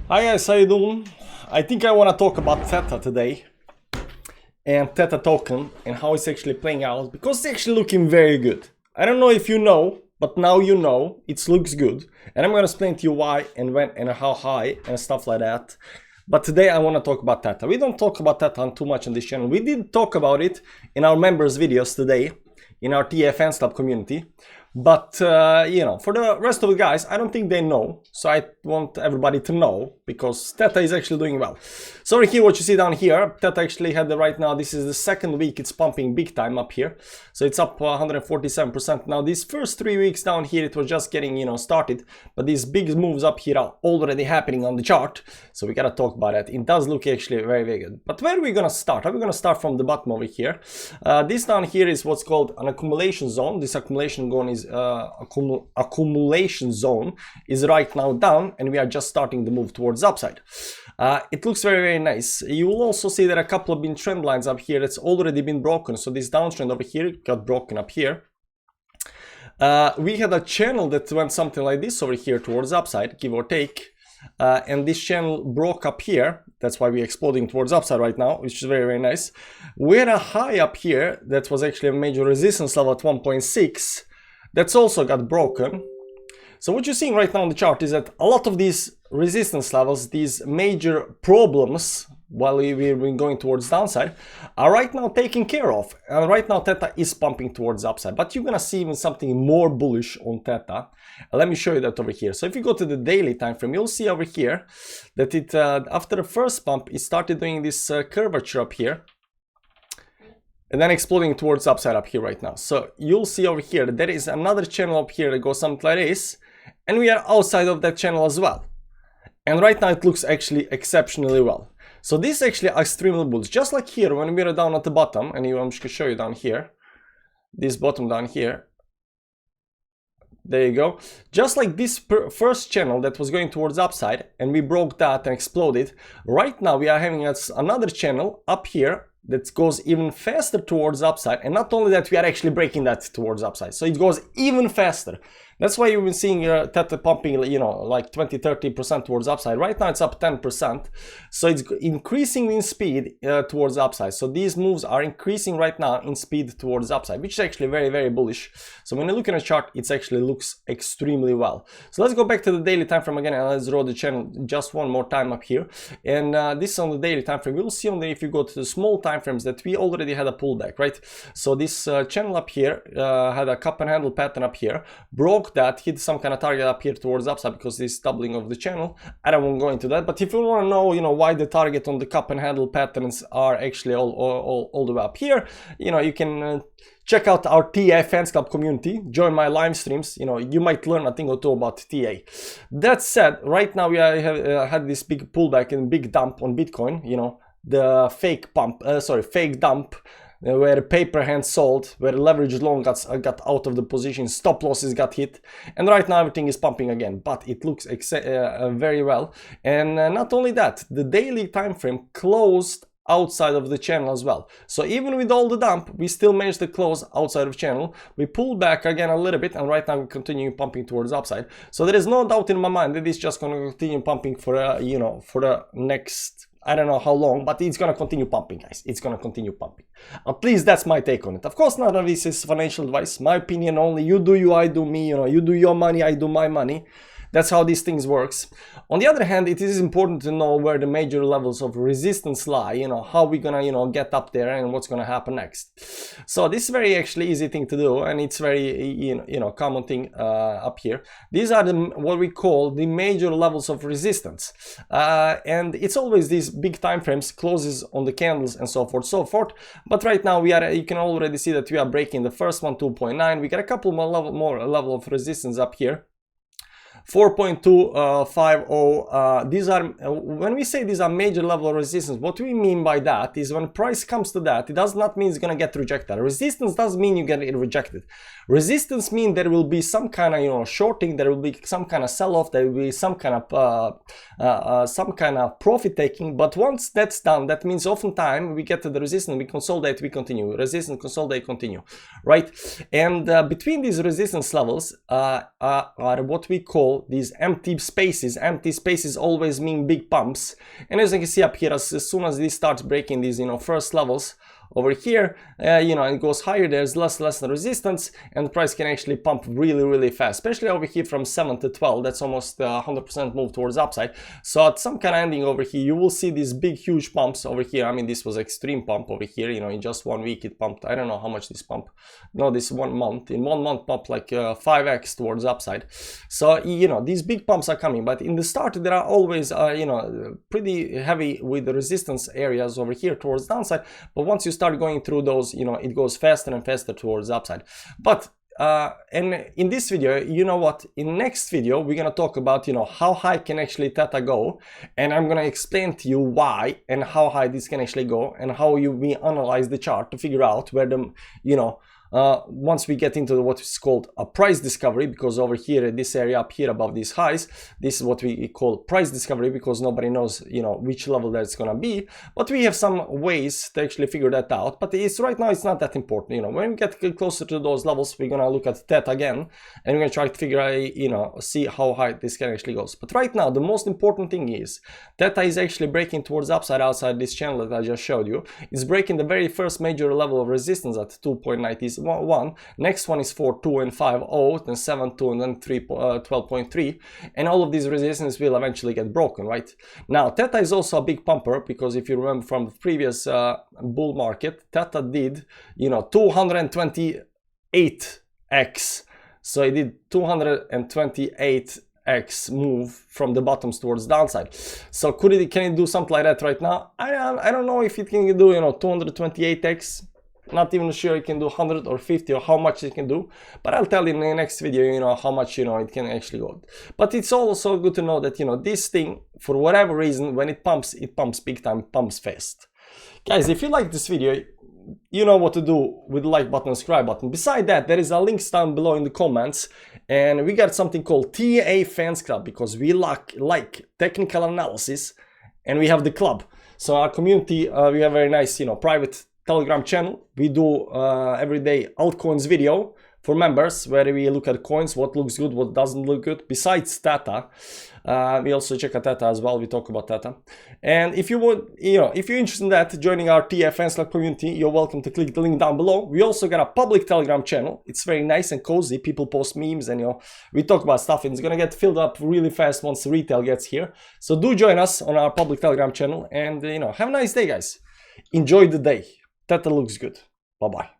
Hi guys, how you doing? I think I want to talk about Theta today and Theta token and how it's actually playing out because it's actually looking very good. I don't know if you know, but now you know it looks good, and I'm gonna explain to you why and when and how high and stuff like that. But today I want to talk about Theta. We don't talk about Theta too much on this channel. We did talk about it in our members videos today in our TA Fans Club community. But, you know, for the rest of the guys, I don't think they know. So I want everybody to know because Theta is actually doing well. So over here, what you see down here, Theta actually had right now, this is the second week it's pumping big time up here. So it's up 147%. Now, these first 3 weeks down here, it was just getting, you know, started. But these big moves up here are already happening on the chart. So we got to talk about that. It does look actually very, very good. But where are we going to start? Are we going to start from the bottom over here? This down here is what's called an accumulation zone. This accumulation zone is accumulation zone is right now down, and we are just starting the move towards upside. It looks very, very nice. You will also see that a couple of been trend lines up here that's already been broken. So this downtrend over here got broken up here. We had a channel that went something like this over here towards upside, give or take. And this channel broke up here. That's why we're exploding towards upside right now, which is very, very nice. We had a high up here that was actually a major resistance level at 1.6. That's also got broken. So what you're seeing right now on the chart is that a lot of these resistance levels, these major problems, while we've been going towards downside, are right now taken care of. And right now Theta is pumping towards upside. But you're going to see even something more bullish on Theta. Let me show you that over here. So if you go to the daily time frame, you'll see over here that it after the first pump, it started doing this curvature up here. And then exploding towards upside up here right now. So you'll see over here that there is another channel up here that goes something like this. And we are outside of that channel as well. And right now it looks actually exceptionally well. So this is actually extremely bullish. Just like here when we are down at the bottom. And I'm just going to show you down here. This bottom down here. There you go. Just like this first channel that was going towards upside. And we broke that and exploded. Right now we are having another channel up here that goes even faster towards upside, and not only that, we are actually breaking that towards upside, so it goes even faster. That's why you've been seeing Theta pumping, you know, like 20-30% towards upside. Right now it's up 10%, so it's increasing in speed towards upside. So these moves are increasing right now in speed towards upside, which is actually very, very bullish. So when you look at a chart, it actually looks extremely well. So let's go back to the daily time frame again, and let's draw the channel just one more time up here. And this is on the daily time frame. You'll see on the, if you go to the small time frames, that we already had a pullback, right? So this channel up here had a cup and handle pattern up here, broke that, hit some kind of target up here towards upside because this doubling of the channel. I don't want to go into that, but if you want to know, you know, why the target on the cup and handle patterns are actually all the way up here, you know, you can check out our TA Fans Club community, join my live streams. You know, you might learn a thing or two about TA. That said, right now we have had this big pullback and big dump on Bitcoin, you know, the fake dump, where paper hands sold, where leverage long got out of the position, stop losses got hit, and right now everything is pumping again. But it looks very well. And not only that, the daily time frame closed outside of the channel as well. So even with all the dump, we still managed to close outside of channel. We pulled back again a little bit, and right now we continue pumping towards upside. So there is no doubt in my mind that it's just going to continue pumping for you know, for the next, I don't know how long, but it's going to continue pumping, guys. It's going to continue pumping. At least that's my take on it. Of course, none of this is financial advice. My opinion only. You do you, I do me. You know, you do your money, I do my money. That's how these things works. On the other hand, it is important to know where the major levels of resistance lie, you know, how we're gonna, you know, get up there and what's gonna happen next. So this is very actually easy thing to do, and it's very, you know, common thing up here. These are what we call the major levels of resistance. And it's always these big time frames, closes on the candles and so forth. But right now you can already see that we are breaking the first one, 2.9. We got a couple more level of resistance up here. 4.250. These are, when we say these are major level of resistance, what we mean by that is when price comes to that, it does not mean it's going to get rejected. Resistance doesn't mean you get it rejected. Resistance means there will be some kind of, you know, shorting, there will be some kind of sell-off, there will be some kind of profit taking. But once that's done, that means oftentimes we get to the resistance, we consolidate, we continue, resistance, consolidate, continue, right? And between these resistance levels are what we call call these empty spaces. Empty spaces always mean big pumps. And as you can see up here, as soon as this starts breaking these, you know, first levels over here, you know, it goes higher, there's less resistance, and the price can actually pump really fast, especially over here from 7 to 12. That's almost 100% move towards upside. So at some kind of ending over here, you will see these big huge pumps over here. I mean, this was extreme pump over here, you know, in just 1 week it pumped, I don't know how much this pump, no, this 1 month, in 1 month pumped like 5x towards upside. So, you know, these big pumps are coming, but in the start there are always you know, pretty heavy with the resistance areas over here towards downside, but once you start going through those, you know, it goes faster and faster towards upside. But and in this video, you know what, in next video we're gonna talk about, you know, how high can actually Theta go, and I'm gonna explain to you why and how high this can actually go, and how we analyze the chart to figure out where the, you know, once we get into what is called a price discovery, because over here, this area up here above these highs, this is what we call price discovery, because nobody knows, you know, which level that's gonna be, but we have some ways to actually figure that out. But it's right now, it's not that important. You know, when we get closer to those levels, we're gonna look at Theta again, and we're gonna try to figure out, you know, see how high this can actually goes. But right now, the most important thing is Theta is actually breaking towards upside outside this channel that I just showed you. It's breaking the very first major level of resistance at 2.91. Next one is 4.2 and 5.0, then 7.2 and then 12.3, and all of these resistances will eventually get broken, right? Now Theta is also a big pumper, because if you remember from the previous bull market, Theta did, you know, 228x. So it did 228x move from the bottoms towards downside. So can it do something like that right now? I don't know if it can do, you know, 228x. Not even sure it can do 100 or 50 or how much it can do, but I'll tell you in the next video, you know, how much, you know, it can actually go. But it's also good to know that, you know, this thing, for whatever reason, when it pumps big time, pumps fast. Guys, if you like this video, you know what to do with the like button and subscribe button. Beside that, there is a link down below in the comments, and we got something called TA Fans Club, because we like technical analysis, and we have the club. So our community, we have a very nice, you know, private Telegram channel. We do every day altcoins video for members, where we look at coins, what looks good, what doesn't look good. Besides Theta, we also check out Theta as well. We talk about Theta. And if you want, you know, if you're interested in that, joining our TFN Slack community, you're welcome to click the link down below. We also got a public Telegram channel. It's very nice and cozy. People post memes, and, you know, we talk about stuff, and it's gonna get filled up really fast once retail gets here. So do join us on our public Telegram channel, and, you know, have a nice day, guys. Enjoy the day. Theta looks good. Bye bye.